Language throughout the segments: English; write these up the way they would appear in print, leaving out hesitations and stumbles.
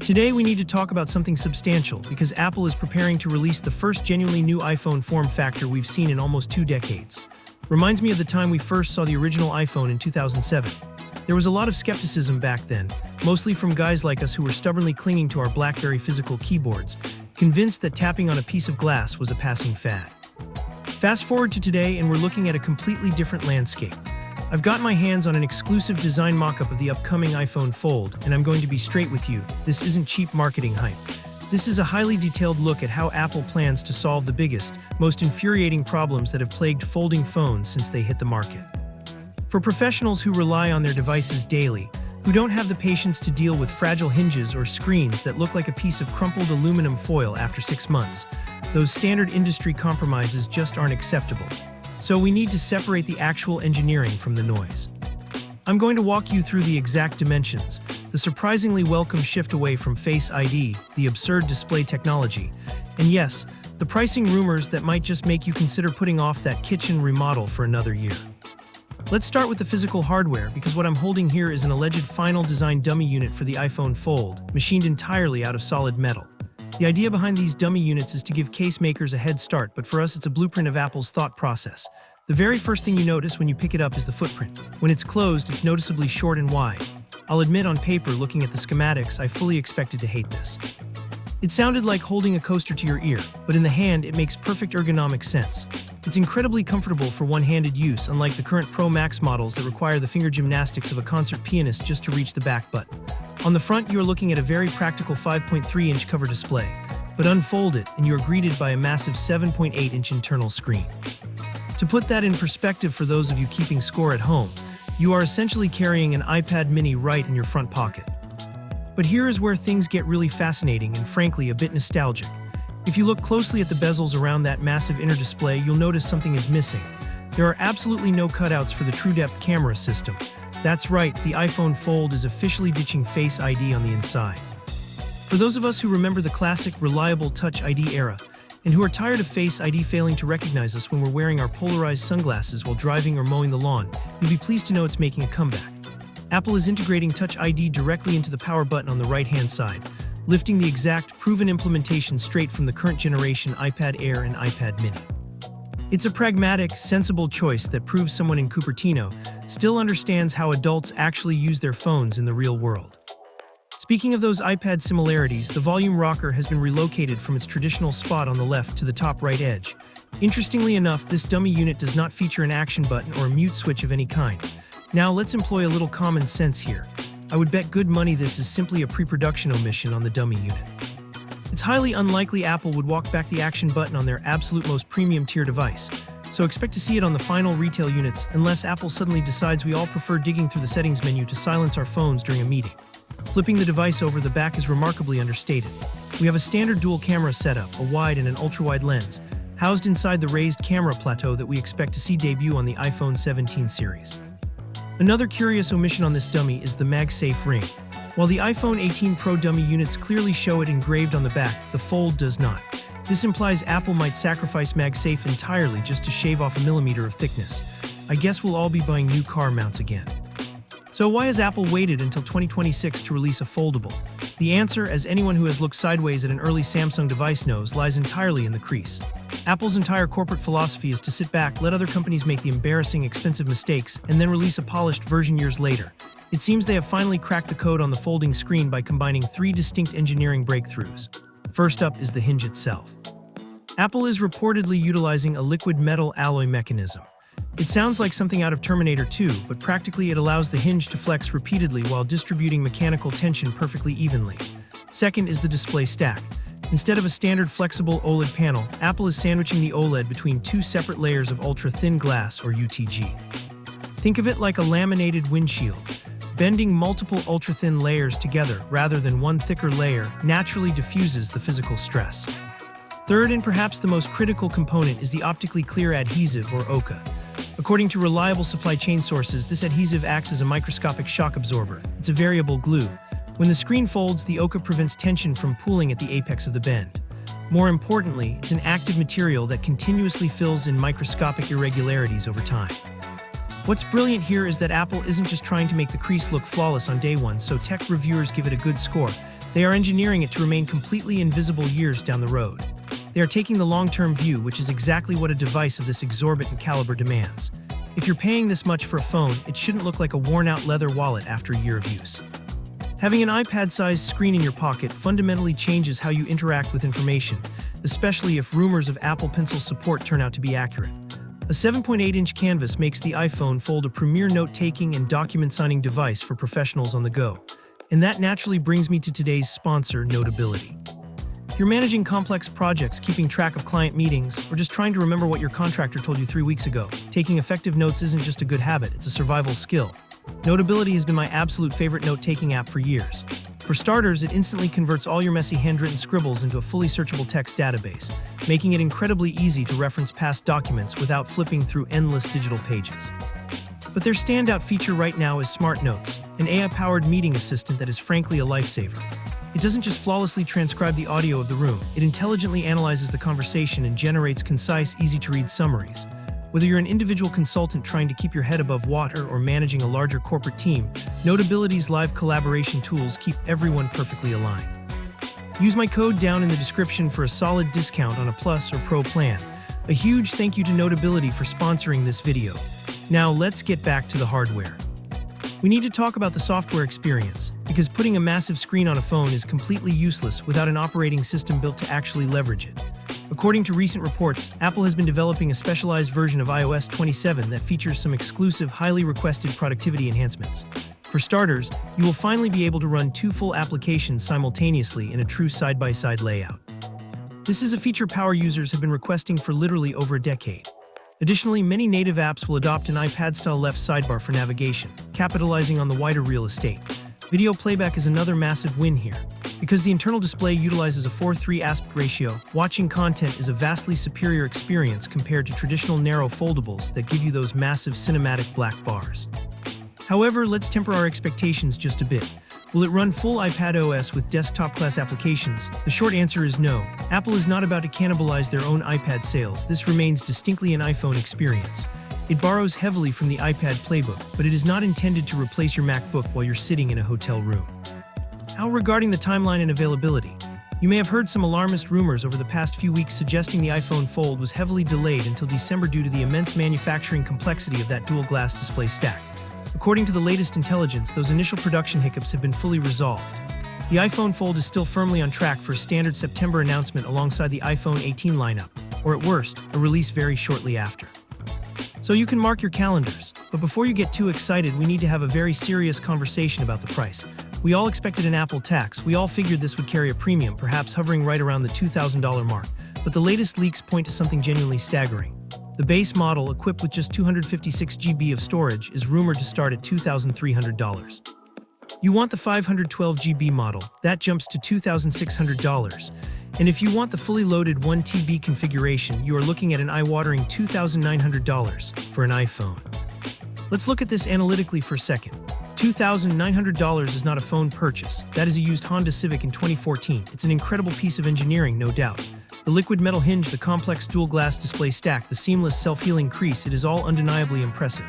Today we need to talk about something substantial because Apple is preparing to release the first genuinely new iPhone form factor we've seen in almost 2 decades. Reminds me of the time we first saw the original iPhone in 2007. There was a lot of skepticism back then, mostly from guys like us who were stubbornly clinging to our BlackBerry physical keyboards, convinced that tapping on a piece of glass was a passing fad. Fast forward to today and we're looking at a completely different landscape. I've got my hands on an exclusive design mock-up of the upcoming iPhone Fold, and I'm going to be straight with you, this isn't cheap marketing hype. This is a highly detailed look at how Apple plans to solve the biggest, most infuriating problems that have plagued folding phones since they hit the market. For professionals who rely on their devices daily, who don't have the patience to deal with fragile hinges or screens that look like a piece of crumpled aluminum foil after 6 months, those standard industry compromises just aren't acceptable. So we need to separate the actual engineering from the noise. I'm going to walk you through the exact dimensions, the surprisingly welcome shift away from Face ID, the absurd display technology, and yes, the pricing rumors that might just make you consider putting off that kitchen remodel for another year. Let's start with the physical hardware, because what I'm holding here is an alleged final design dummy unit for the iPhone Fold, machined entirely out of solid metal. The idea behind these dummy units is to give case makers a head start, but for us it's a blueprint of Apple's thought process. The very first thing you notice when you pick it up is the footprint. When it's closed, it's noticeably short and wide. I'll admit on paper, looking at the schematics, I fully expected to hate this. It sounded like holding a coaster to your ear, but in the hand it makes perfect ergonomic sense. It's incredibly comfortable for one-handed use, unlike the current Pro Max models that require the finger gymnastics of a concert pianist just to reach the back button. On the front, you are looking at a very practical 5.3-inch cover display, but unfold it and you are greeted by a massive 7.8-inch internal screen. To put that in perspective for those of you keeping score at home, you are essentially carrying an iPad mini right in your front pocket. But here is where things get really fascinating and frankly a bit nostalgic. If you look closely at the bezels around that massive inner display, you'll notice something is missing. There are absolutely no cutouts for the TrueDepth camera system. That's right, the iPhone Fold is officially ditching Face ID on the inside. For those of us who remember the classic, reliable Touch ID era, and who are tired of Face ID failing to recognize us when we're wearing our polarized sunglasses while driving or mowing the lawn, you'll be pleased to know it's making a comeback. Apple is integrating Touch ID directly into the power button on the right-hand side, lifting the exact, proven implementation straight from the current generation iPad Air and iPad mini. It's a pragmatic, sensible choice that proves someone in Cupertino still understands how adults actually use their phones in the real world. Speaking of those iPad similarities, the volume rocker has been relocated from its traditional spot on the left to the top right edge. Interestingly enough, this dummy unit does not feature an action button or a mute switch of any kind. Now let's employ a little common sense here. I would bet good money this is simply a pre-production omission on the dummy unit. It's highly unlikely Apple would walk back the action button on their absolute most premium tier device, so expect to see it on the final retail units unless Apple suddenly decides we all prefer digging through the settings menu to silence our phones during a meeting. Flipping the device over the back is remarkably understated. We have a standard dual camera setup, a wide and an ultra-wide lens, housed inside the raised camera plateau that we expect to see debut on the iPhone 17 series. Another curious omission on this dummy is the MagSafe ring. While the iPhone 18 Pro dummy units clearly show it engraved on the back, the Fold does not. This implies Apple might sacrifice MagSafe entirely just to shave off a millimeter of thickness. I guess we'll all be buying new car mounts again. So why has Apple waited until 2026 to release a foldable? The answer, as anyone who has looked sideways at an early Samsung device knows, lies entirely in the crease. Apple's entire corporate philosophy is to sit back, let other companies make the embarrassing, expensive mistakes, and then release a polished version years later. It seems they have finally cracked the code on the folding screen by combining 3 distinct engineering breakthroughs. First up is the hinge itself. Apple is reportedly utilizing a liquid metal alloy mechanism. It sounds like something out of Terminator 2, but practically it allows the hinge to flex repeatedly while distributing mechanical tension perfectly evenly. Second is the display stack. Instead of a standard flexible OLED panel, Apple is sandwiching the OLED between 2 separate layers of ultra-thin glass, or UTG. Think of it like a laminated windshield. Bending multiple ultra-thin layers together rather than one thicker layer naturally diffuses the physical stress. Third, and perhaps the most critical component, is the optically clear adhesive, or OCA. According to reliable supply chain sources, this adhesive acts as a microscopic shock absorber. It's a variable glue. When the screen folds, the OCA prevents tension from pooling at the apex of the bend. More importantly, it's an active material that continuously fills in microscopic irregularities over time. What's brilliant here is that Apple isn't just trying to make the crease look flawless on day one, so tech reviewers give it a good score. They are engineering it to remain completely invisible years down the road. They are taking the long-term view, which is exactly what a device of this exorbitant caliber demands. If you're paying this much for a phone, it shouldn't look like a worn-out leather wallet after a year of use. Having an iPad-sized screen in your pocket fundamentally changes how you interact with information, especially if rumors of Apple Pencil support turn out to be accurate. A 7.8-inch canvas makes the iPhone Fold a premier note-taking and document-signing device for professionals on the go. And that naturally brings me to today's sponsor, Notability. If you're managing complex projects, keeping track of client meetings, or just trying to remember what your contractor told you 3 weeks ago, taking effective notes isn't just a good habit, it's a survival skill. Notability has been my absolute favorite note-taking app for years. For starters, it instantly converts all your messy handwritten scribbles into a fully searchable text database, making it incredibly easy to reference past documents without flipping through endless digital pages. But their standout feature right now is Smart Notes, an AI-powered meeting assistant that is frankly a lifesaver. It doesn't just flawlessly transcribe the audio of the room, it intelligently analyzes the conversation and generates concise, easy-to-read summaries. Whether you're an individual consultant trying to keep your head above water or managing a larger corporate team, Notability's live collaboration tools keep everyone perfectly aligned. Use my code down in the description for a solid discount on a Plus or Pro plan. A huge thank you to Notability for sponsoring this video. Now let's get back to the hardware. We need to talk about the software experience, because putting a massive screen on a phone is completely useless without an operating system built to actually leverage it. According to recent reports, Apple has been developing a specialized version of iOS 27 that features some exclusive, highly requested productivity enhancements. For starters, you will finally be able to run 2 full applications simultaneously in a true side-by-side layout. This is a feature power users have been requesting for literally over a decade. Additionally, many native apps will adopt an iPad-style left sidebar for navigation, capitalizing on the wider real estate. Video playback is another massive win here. Because the internal display utilizes a 4:3 aspect ratio, watching content is a vastly superior experience compared to traditional narrow foldables that give you those massive cinematic black bars. However, let's temper our expectations just a bit. Will it run full iPadOS with desktop-class applications? The short answer is no. Apple is not about to cannibalize their own iPad sales. This remains distinctly an iPhone experience. It borrows heavily from the iPad playbook, but it is not intended to replace your MacBook while you're sitting in a hotel room. How regarding the timeline and availability? You may have heard some alarmist rumors over the past few weeks suggesting the iPhone Fold was heavily delayed until December due to the immense manufacturing complexity of that dual-glass display stack. According to the latest intelligence, those initial production hiccups have been fully resolved. The iPhone Fold is still firmly on track for a standard September announcement alongside the iPhone 18 lineup, or at worst, a release very shortly after. So you can mark your calendars. But before you get too excited, we need to have a very serious conversation about the price. We all expected an Apple tax. We all figured this would carry a premium, perhaps hovering right around the $2,000 mark. But the latest leaks point to something genuinely staggering. The base model, equipped with just 256 GB of storage, is rumored to start at $2,300. You want the 512 GB model, that jumps to $2,600. And if you want the fully loaded 1 TB configuration, you are looking at an eye-watering $2,900 for an iPhone. Let's look at this analytically for a second. $2,900 is not a phone purchase. That is a used Honda Civic in 2014. It's an incredible piece of engineering, no doubt. The liquid metal hinge, the complex dual-glass display stack, the seamless self-healing crease, it is all undeniably impressive.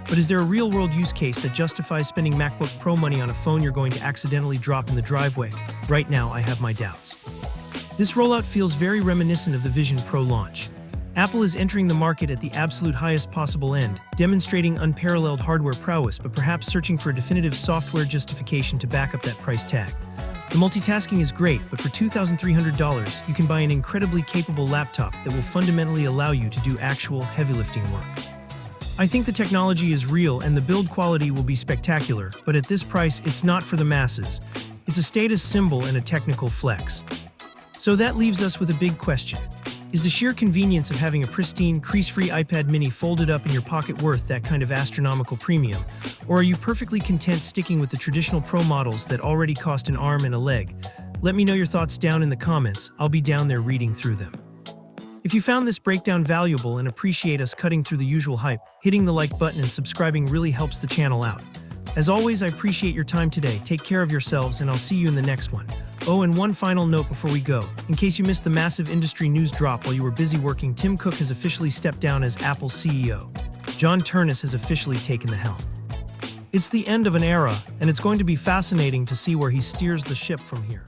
But is there a real-world use case that justifies spending MacBook Pro money on a phone you're going to accidentally drop in the driveway? Right now, I have my doubts. This rollout feels very reminiscent of the Vision Pro launch. Apple is entering the market at the absolute highest possible end, demonstrating unparalleled hardware prowess, but perhaps searching for a definitive software justification to back up that price tag. The multitasking is great, but for $2,300, you can buy an incredibly capable laptop that will fundamentally allow you to do actual heavy lifting work. I think the technology is real and the build quality will be spectacular, but at this price, it's not for the masses. It's a status symbol and a technical flex. So that leaves us with a big question. Is the sheer convenience of having a pristine, crease-free iPad mini folded up in your pocket worth that kind of astronomical premium? Or are you perfectly content sticking with the traditional Pro models that already cost an arm and a leg? Let me know your thoughts down in the comments. I'll be down there reading through them. If you found this breakdown valuable and appreciate us cutting through the usual hype, hitting the like button and subscribing really helps the channel out. As always, I appreciate your time today. Take care of yourselves, and I'll see you in the next one. Oh, and one final note before we go. In case you missed the massive industry news drop while you were busy working, Tim Cook has officially stepped down as Apple's CEO. John Ternus has officially taken the helm. It's the end of an era, and it's going to be fascinating to see where he steers the ship from here.